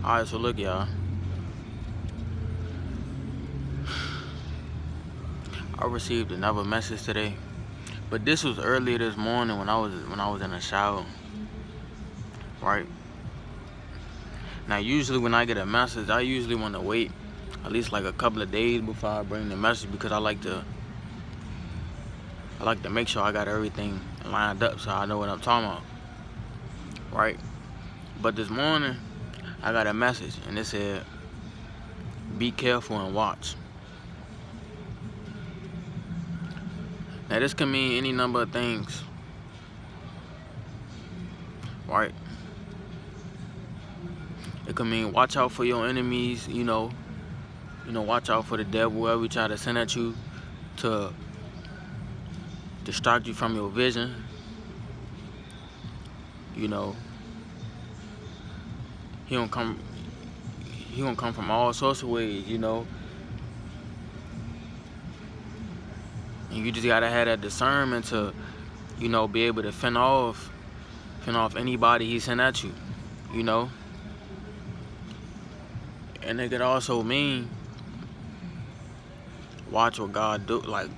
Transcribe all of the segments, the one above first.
Alright, so look, y'all. I received another message today, but this was earlier this morning when I was in the shower. Right? Now, usually when I get a message, I usually want to wait at least like a couple of days before I bring the message, because I like to make sure I got everything lined up so I know what I'm talking about. Right? But this morning, I got a message and it said, "Be careful and watch." Now, this can mean any number of things. Right? It can mean watch out for your enemies, watch out for the devil, whoever try to send at you to distract you from your vision. He gonna come from all sorts of ways, and you just gotta have that discernment to, be able to fend off anybody he sent at you, And it could also mean watch what God do, like,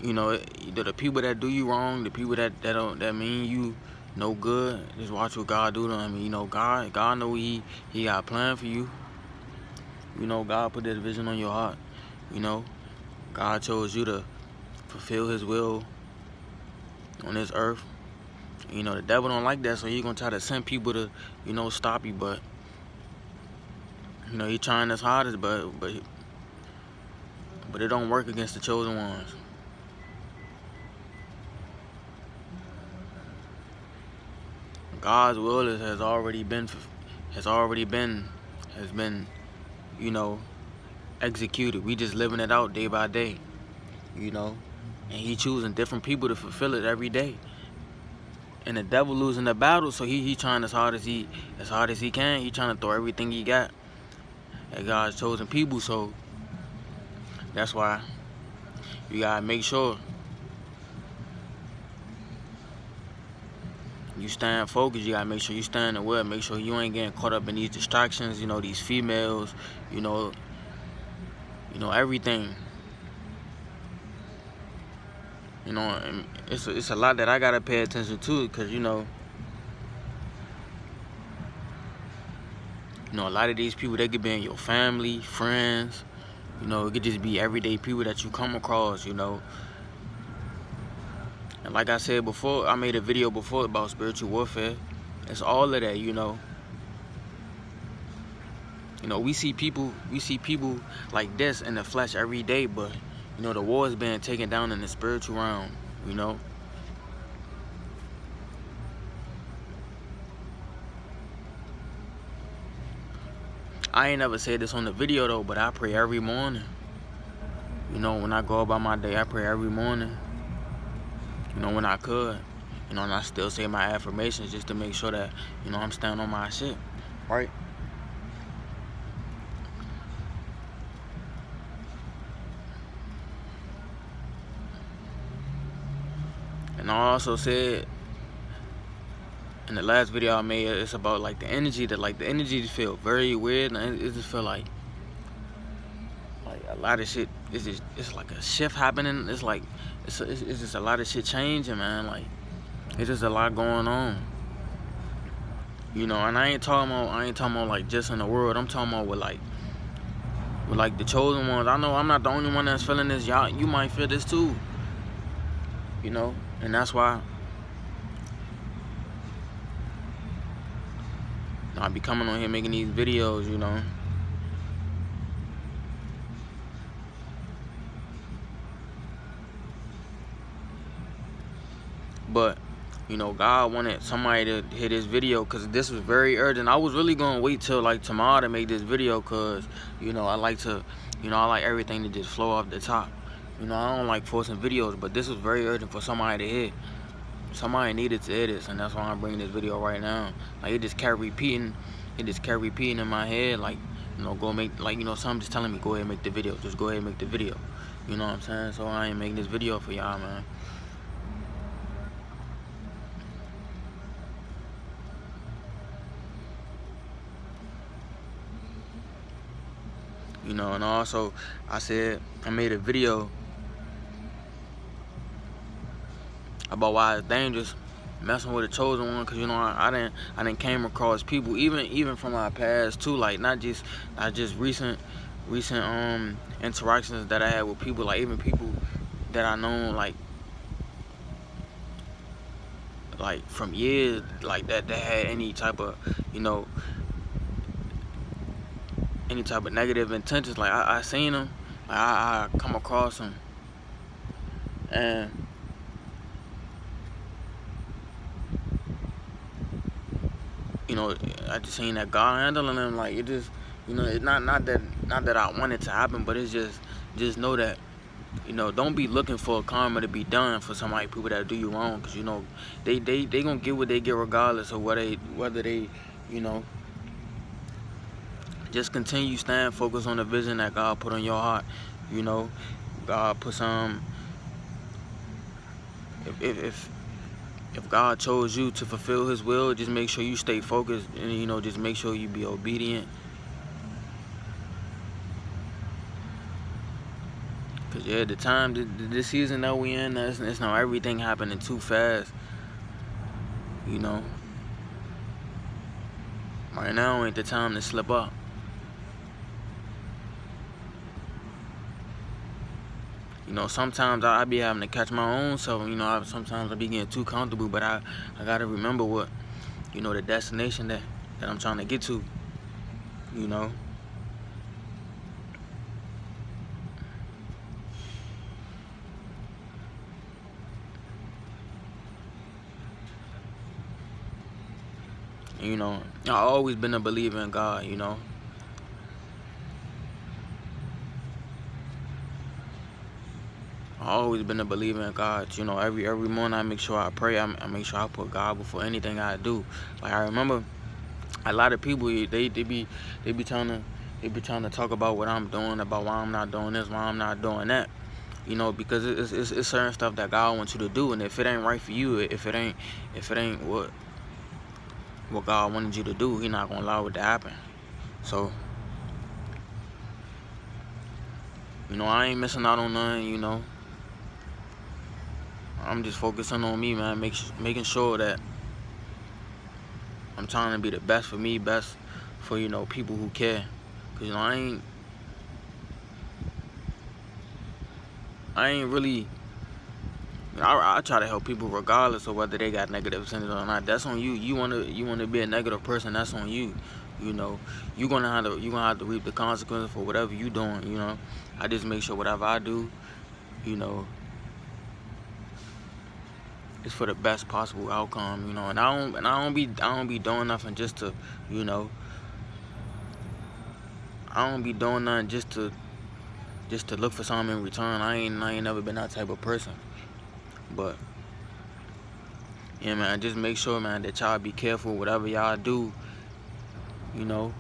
the people that do you wrong, the people that mean you no good, just watch what God do to them. God know he got a plan for you. God put that vision on your heart. God chose you to fulfill his will on this earth. The devil don't like that, so he gonna try to send people to, stop you, but he trying his hardest, but it don't work against the chosen ones. God's will has been executed. We just living it out day by day, and he choosing different people to fulfill it every day. And the devil losing the battle, so he trying as hard as he can. He trying to throw everything he got at God's chosen people. So that's why you gotta make sure you stand focused. You gotta make sure you stand aware. Make sure you ain't getting caught up in these distractions. These females. Everything. And it's a lot that I gotta pay attention to, because a lot of these people, they could be in your family, friends. It could just be everyday people that you come across. And like I said before, I made a video before about spiritual warfare. It's all of that. We see people like this in the flesh every day, but the war is being taken down in the spiritual realm. I ain't never said this on the video though, but I pray every morning. When I go about my day, I pray every morning. When I could. And I still say my affirmations just to make sure that, I'm standing on my shit. Right? And I also said in the last video I made, it's about like the energy just feel very weird, and it just feel like a lot of shit. It's like a shift happening. It's like it's just a lot of shit changing, man. Like, it's just a lot going on. And I ain't talking about like just in the world. I'm talking about with the chosen ones. I know I'm not the only one that's feeling this. Y'all, you might feel this too. And that's why I be coming on here making these videos, But, God wanted somebody to hear this video, because this was very urgent. I was really going to wait till like tomorrow to make this video, because, I like everything to just flow off the top. I don't like forcing videos, but this was very urgent for somebody to hear. Somebody needed to hear this, and that's why I'm bringing this video right now. Like, it just kept repeating in my head, like, go make, like, something just telling me, go ahead and make the video. Just go ahead and make the video. You know what I'm saying? So I ain't making this video for y'all, man. You know, and also I said I made a video about why it's dangerous messing with a chosen one, because you know I didn't came across people even from my past too, like not just recent interactions that I had with people, like even people that I known like from years, like that had any type of, you know, any type of negative intentions. Like I seen them, like I come across them, and you know, I just seen that God handling them. Like it just, you know, it's not that I want it to happen, but it's just know that, you know, don't be looking for karma to be done for somebody, people that do you wrong, because you know they gonna get what they get regardless of whether they, you know, just continue staying focused on the vision that God put on your heart. You know, God put some. If God chose you to fulfill His will, just make sure you stay focused, and you know, just make sure you be obedient. Cause yeah, the time, this season that we in, it's now everything happening too fast. You know, right now ain't the time to slip up. You know, sometimes I be having to catch my own self. You know, sometimes I be getting too comfortable, but I gotta remember what, you know, the destination that I'm trying to get to. You know. You know, I always been a believer in God. You know. I always been a believer in God. You know, every morning I make sure I pray. I make sure I put God before anything I do. Like I remember, a lot of people they be trying to talk about what I'm doing, about why I'm not doing this, why I'm not doing that. You know, because it's certain stuff that God wants you to do, and if it ain't right for you, if it ain't what God wanted you to do, He's not gonna allow it to happen. So, you know, I ain't missing out on nothing. You know, I'm just focusing on me, man. Making sure that I'm trying to be the best for me, best for, you know, people who care. Cause you know, I ain't really. I try to help people regardless of whether they got negative intentions or not. That's on you. You wanna be a negative person. That's on you. You know, you're gonna have to reap the consequences for whatever you doing. You know, I just make sure whatever I do, you know, it's for the best possible outcome. You know, and I don't be doing nothing just to, you know, I don't be doing nothing just to look for something in return. I ain't never been that type of person. But yeah, man, just make sure, man, that y'all be careful whatever y'all do. You know,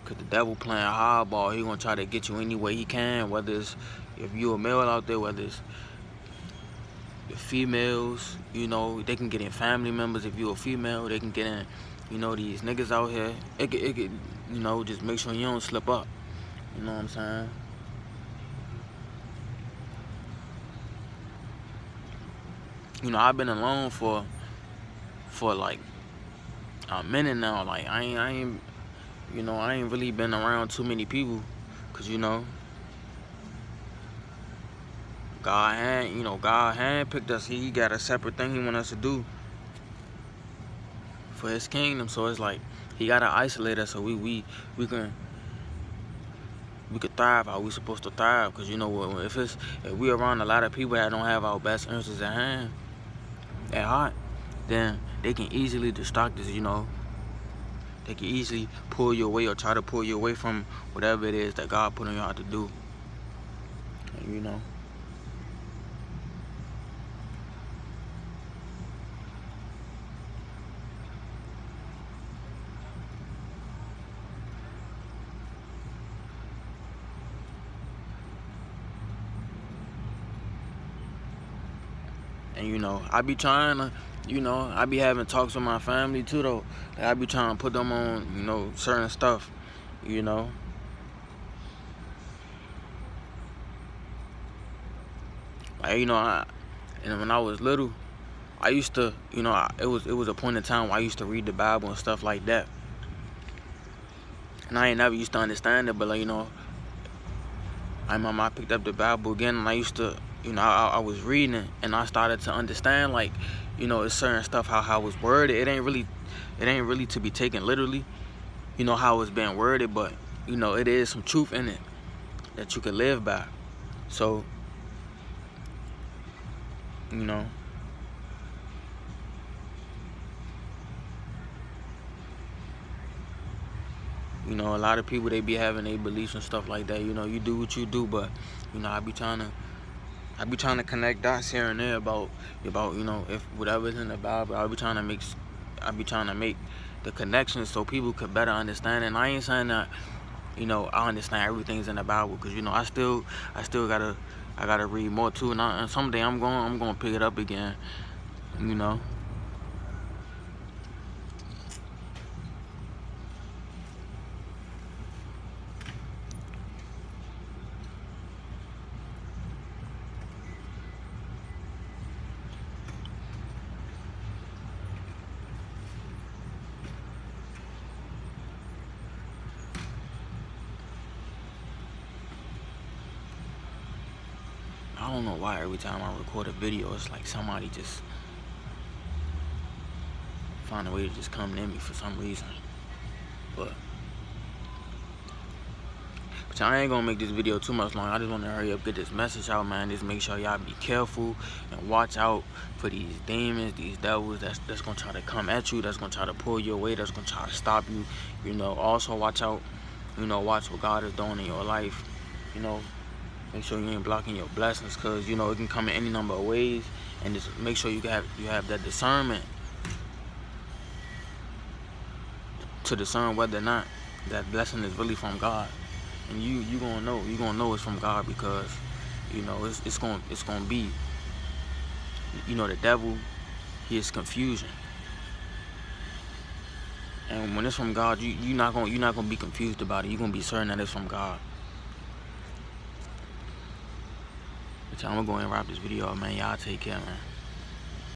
cause the devil playing hardball. He gonna try to get you any way he can. Whether it's if you a male out there, whether it's the females, you know, they can get in family members. If you a female, they can get in, you know, these niggas out here. It could, you know, just make sure you don't slip up. You know what I'm saying? You know, I've been alone for like a minute now. Like I ain't, you know, I ain't really been around too many people, cause you know, God handpicked us. He got a separate thing He want us to do for His kingdom. So it's like He gotta isolate us so we could thrive how we supposed to thrive. Cause you know, if we around a lot of people that don't have our best interests at heart, then they can easily distract us. You know, they can easily pull you away or try to pull you away from whatever it is that God put on your heart to do. And, you know. And you know, I be trying to, you know, I be having talks with my family too though. I be trying to put them on, you know, certain stuff. you know. Like, you know, and when I was little, I used to, you know, it was a point in time where I used to read the Bible and stuff like that. And I ain't never used to understand it, but like, you know, I picked up the Bible again, and I used to, you know, I was reading it, and I started to understand, like, you know, it's certain stuff how it's worded. It ain't really to be taken literally, you know, how it's been worded, but you know, it is some truth in it that you can live by. So, you know, a lot of people, they be having their beliefs and stuff like that. You know, you do what you do, but you know, I be trying to connect dots here and there about you know, if whatever's in the Bible, I be trying to make the connections so people could better understand. And I ain't saying that, you know, I understand everything's in the Bible, because you know, I still gotta read more too, and someday I'm gonna pick it up again, you know. I don't know why every time I record a video, it's like somebody just find a way to just come near me for some reason. But I ain't gonna make this video too much long. I just want to hurry up, get this message out, man. Just make sure y'all be careful and watch out for these demons, these devils that's gonna try to come at you, that's gonna try to pull you away, that's gonna try to stop you. You know, also watch out, you know, watch what God is doing in your life. You know, make sure you ain't blocking your blessings, because you know, it can come in any number of ways. And just make sure you have that discernment to discern whether or not that blessing is really from God. And you gonna know it's from God, because you know, it's gonna be, you know, the devil, he is confusion. And when it's from God, you're not gonna be confused about it. You're gonna be certain that it's from God. But I'm gonna go and wrap this video up, man. Y'all take care, man.